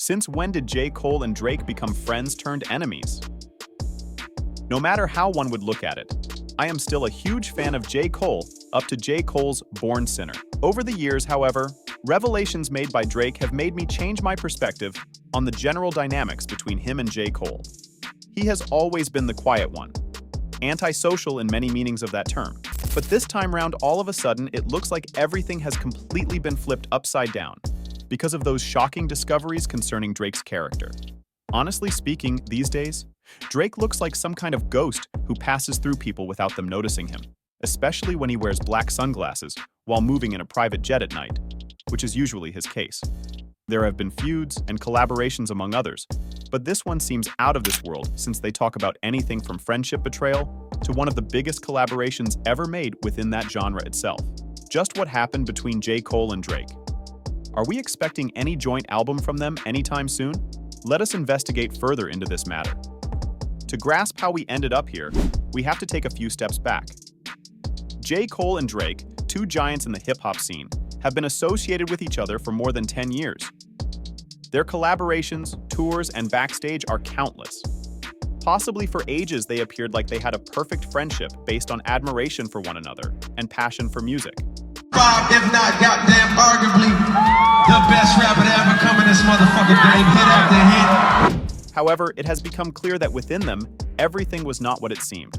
Since when did J. Cole and Drake become friends turned enemies? No matter how one would look at it, I am still a huge fan of J. Cole, up to J. Cole's Born Sinner. Over the years, however, revelations made by Drake have made me change my perspective on the general dynamics between him and J. Cole. He has always been the quiet one, antisocial in many meanings of that term. But this time round, all of a sudden, it looks like everything has completely been flipped upside down because of those shocking discoveries concerning Drake's character. Honestly speaking, these days, Drake looks like some kind of ghost who passes through people without them noticing him, especially when he wears black sunglasses while moving in a private jet at night, which is usually his case. There have been feuds and collaborations among others, but this one seems out of this world since they talk about anything from friendship betrayal to one of the biggest collaborations ever made within that genre itself. Just what happened between J. Cole and Drake? Are we expecting any joint album from them anytime soon? Let us investigate further into this matter. To grasp how we ended up here, we have to take a few steps back. J. Cole and Drake, two giants in the hip-hop scene, have been associated with each other for more than 10 years. Their collaborations, tours, and backstage are countless. Possibly for ages they appeared like they had a perfect friendship based on admiration for one another and passion for music. If not goddamn arguably the best rapper to ever come in this motherfucking game, hit after hit. However, it has become clear that within them, everything was not what it seemed.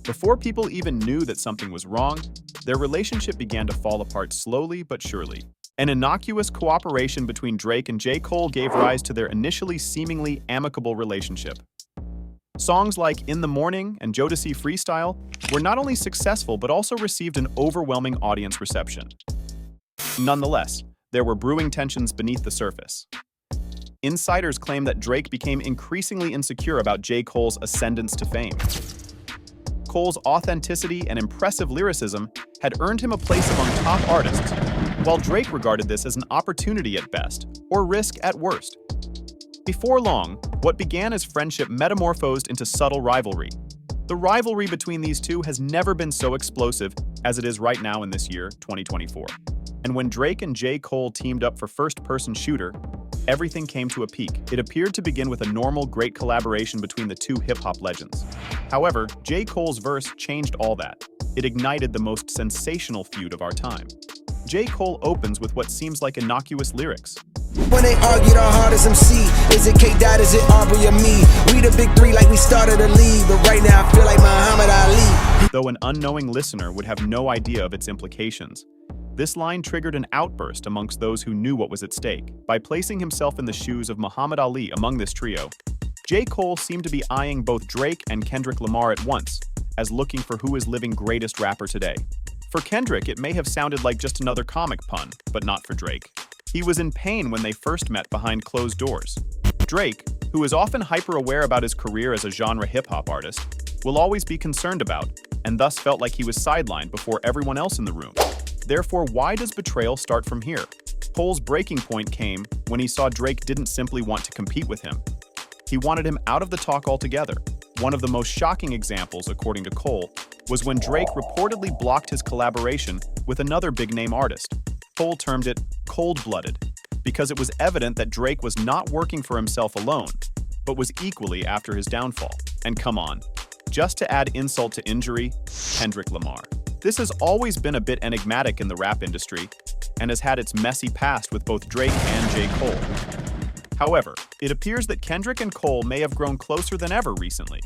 Before people even knew that something was wrong, their relationship began to fall apart slowly but surely. An innocuous cooperation between Drake and J. Cole gave rise to their initially seemingly amicable relationship. Songs like In the Morning and Jodeci Freestyle were not only successful but also received an overwhelming audience reception. Nonetheless, there were brewing tensions beneath the surface. Insiders claim that Drake became increasingly insecure about J. Cole's ascendance to fame. Cole's authenticity and impressive lyricism had earned him a place among top artists, while Drake regarded this as an opportunity at best, or risk at worst. Before long, what began as friendship metamorphosed into subtle rivalry. The rivalry between these two has never been so explosive as it is right now in this year, 2024. And when Drake and J. Cole teamed up for First-Person Shooter, everything came to a peak. It appeared to begin with a normal, great collaboration between the two hip-hop legends. However, J. Cole's verse changed all that. It ignited the most sensational feud of our time. J. Cole opens with what seems like innocuous lyrics. When they argue the hardest MC, is it K-Dot, is it Aubrey or me? We the big three like we started a league, but right now I feel like Muhammad Ali. Though an unknowing listener would have no idea of its implications, this line triggered an outburst amongst those who knew what was at stake. By placing himself in the shoes of Muhammad Ali among this trio, J. Cole seemed to be eyeing both Drake and Kendrick Lamar at once, as looking for who is living greatest rapper today. For Kendrick, it may have sounded like just another comic pun, but not for Drake. He was in pain when they first met behind closed doors. Drake, who is often hyper-aware about his career as a genre hip-hop artist, will always be concerned about, and thus felt like he was sidelined before everyone else in the room. Therefore, why does betrayal start from here? Cole's breaking point came when he saw Drake didn't simply want to compete with him. He wanted him out of the talk altogether. One of the most shocking examples, according to Cole, was when Drake reportedly blocked his collaboration with another big-name artist. Cole termed it cold-blooded, because it was evident that Drake was not working for himself alone, but was equally after his downfall. And come on, just to add insult to injury, Kendrick Lamar. This has always been a bit enigmatic in the rap industry, and has had its messy past with both Drake and J. Cole. However, it appears that Kendrick and Cole may have grown closer than ever recently,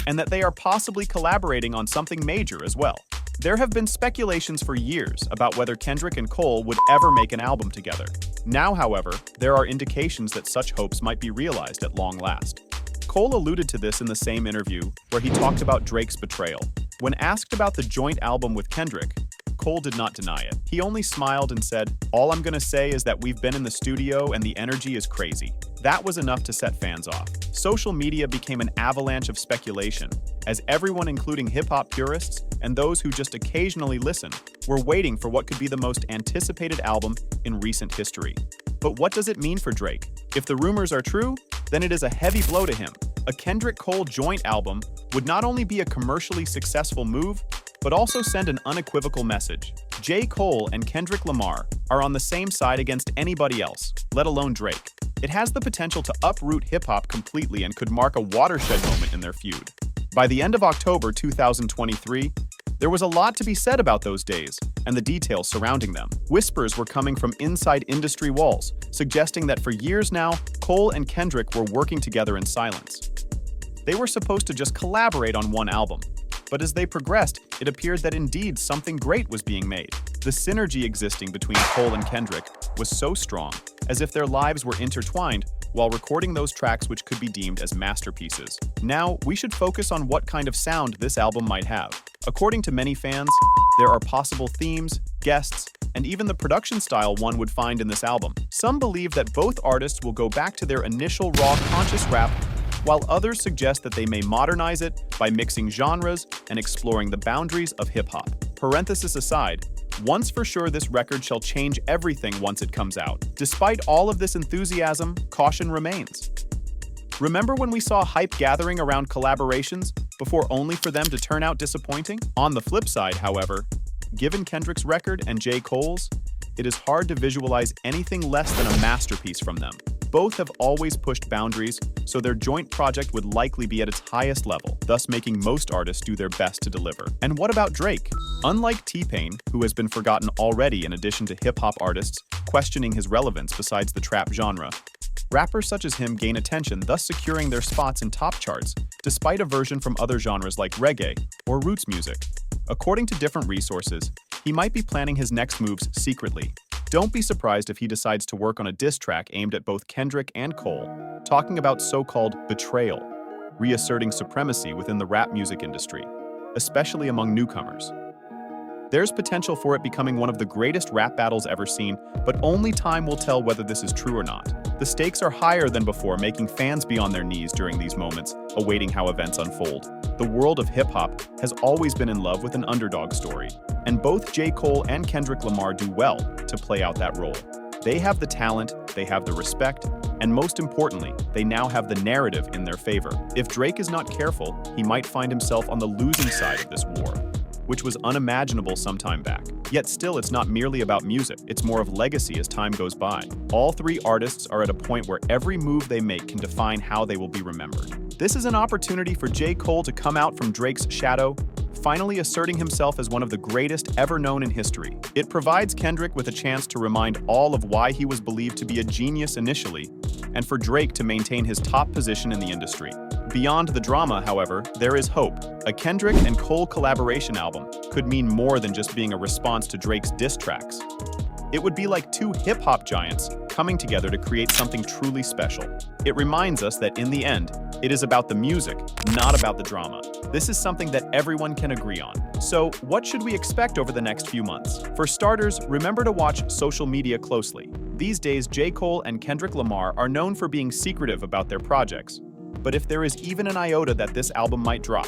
and that they are possibly collaborating on something major as well. There have been speculations for years about whether Kendrick and Cole would ever make an album together. Now, however, there are indications that such hopes might be realized at long last. Cole alluded to this in the same interview, where he talked about Drake's betrayal. When asked about the joint album with Kendrick, Cole did not deny it. He only smiled and said, "All I'm gonna say is that we've been in the studio and the energy is crazy." That was enough to set fans off. Social media became an avalanche of speculation, as everyone, including hip-hop purists and those who just occasionally listen, were waiting for what could be the most anticipated album in recent history. But what does it mean for Drake? If the rumors are true, then it is a heavy blow to him. A Kendrick-Cole joint album would not only be a commercially successful move, but also send an unequivocal message. J. Cole and Kendrick Lamar are on the same side against anybody else, let alone Drake. It has the potential to uproot hip-hop completely and could mark a watershed moment in their feud. By the end of October 2023, there was a lot to be said about those days and the details surrounding them. Whispers were coming from inside industry walls, suggesting that for years now, Cole and Kendrick were working together in silence. They were supposed to just collaborate on one album, but as they progressed, it appeared that indeed something great was being made. The synergy existing between Cole and Kendrick was so strong, as if their lives were intertwined while recording those tracks which could be deemed as masterpieces. Now, we should focus on what kind of sound this album might have. According to many fans, there are possible themes, guests, and even the production style one would find in this album. Some believe that both artists will go back to their initial raw conscious rap, while others suggest that they may modernize it by mixing genres and exploring the boundaries of hip-hop. Parenthesis aside, once for sure this record shall change everything once it comes out. Despite all of this enthusiasm, caution remains. Remember when we saw hype gathering around collaborations before only for them to turn out disappointing? On the flip side, however, given Kendrick's record and J. Cole's, it is hard to visualize anything less than a masterpiece from them. Both have always pushed boundaries, so their joint project would likely be at its highest level, thus making most artists do their best to deliver. And what about Drake? Unlike T-Pain, who has been forgotten already in addition to hip-hop artists questioning his relevance besides the trap genre, rappers such as him gain attention, thus securing their spots in top charts, despite aversion from other genres like reggae or roots music. According to different resources, he might be planning his next moves secretly. Don't be surprised if he decides to work on a diss track aimed at both Kendrick and Cole, talking about so-called betrayal, reasserting supremacy within the rap music industry, especially among newcomers. There's potential for it becoming one of the greatest rap battles ever seen, but only time will tell whether this is true or not. The stakes are higher than before, making fans be on their knees during these moments, awaiting how events unfold. The world of hip-hop has always been in love with an underdog story, and both J. Cole and Kendrick Lamar do well to play out that role. They have the talent, they have the respect, and most importantly, they now have the narrative in their favor. If Drake is not careful, he might find himself on the losing side of this war, which was unimaginable some time back. Yet still, it's not merely about music, it's more of legacy as time goes by. All three artists are at a point where every move they make can define how they will be remembered. This is an opportunity for J. Cole to come out from Drake's shadow, finally asserting himself as one of the greatest ever known in history. It provides Kendrick with a chance to remind all of why he was believed to be a genius initially, and for Drake to maintain his top position in the industry. Beyond the drama, however, there is hope. A Kendrick and Cole collaboration album could mean more than just being a response to Drake's diss tracks. It would be like two hip-hop giants coming together to create something truly special. It reminds us that in the end, it is about the music, not about the drama. This is something that everyone can agree on. So, what should we expect over the next few months? For starters, remember to watch social media closely. These days, J. Cole and Kendrick Lamar are known for being secretive about their projects. But if there is even an iota that this album might drop,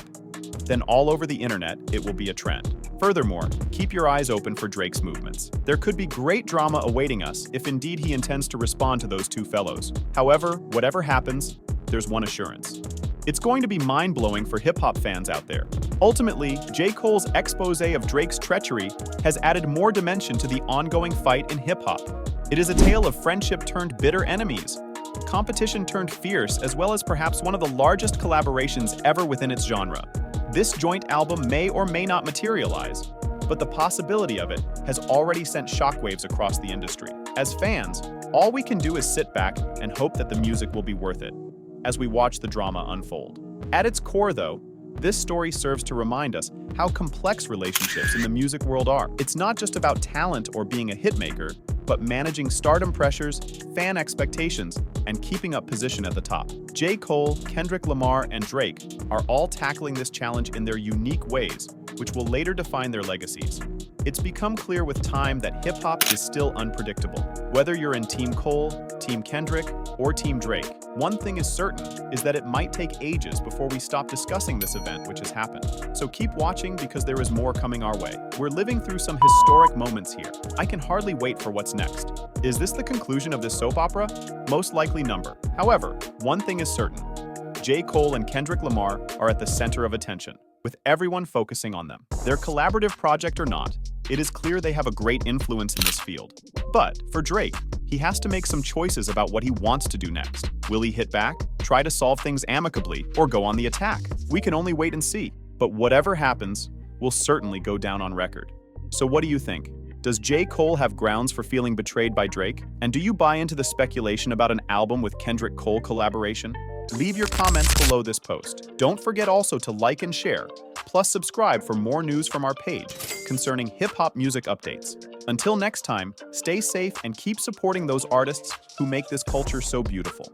then all over the internet, it will be a trend. Furthermore, keep your eyes open for Drake's movements. There could be great drama awaiting us if indeed he intends to respond to those two fellows. However, whatever happens, there's one assurance. It's going to be mind-blowing for hip-hop fans out there. Ultimately, J. Cole's expose of Drake's treachery has added more dimension to the ongoing fight in hip-hop. It is a tale of friendship turned bitter enemies, competition turned fierce, as well as perhaps one of the largest collaborations ever within its genre. This joint album may or may not materialize, but the possibility of it has already sent shockwaves across the industry. As fans, all we can do is sit back and hope that the music will be worth it as we watch the drama unfold. At its core, though, this story serves to remind us how complex relationships in the music world are. It's not just about talent or being a hitmaker, but managing stardom pressures, fan expectations, and keeping up position at the top. J. Cole, Kendrick Lamar, and Drake are all tackling this challenge in their unique ways, which will later define their legacies. It's become clear with time that hip-hop is still unpredictable. Whether you're in Team Cole, Team Kendrick, or Team Drake, one thing is certain, is that it might take ages before we stop discussing this event which has happened. So keep watching because there is more coming our way. We're living through some historic moments here. I can hardly wait for what's next. Is this the conclusion of this soap opera? Most likely number. However, one thing is certain. J. Cole and Kendrick Lamar are at the center of attention. with everyone focusing on them. Their collaborative project or not, it is clear they have a great influence in this field. But for Drake, he has to make some choices about what he wants to do next. Will he hit back, try to solve things amicably, or go on the attack? We can only wait and see. But whatever happens, will certainly go down on record. So what do you think? Does J. Cole have grounds for feeling betrayed by Drake? And do you buy into the speculation about an album with Kendrick Cole collaboration? Leave your comments below this post. Don't forget also to like and share, plus subscribe for more news from our page concerning hip-hop music updates. Until next time, stay safe and keep supporting those artists who make this culture so beautiful.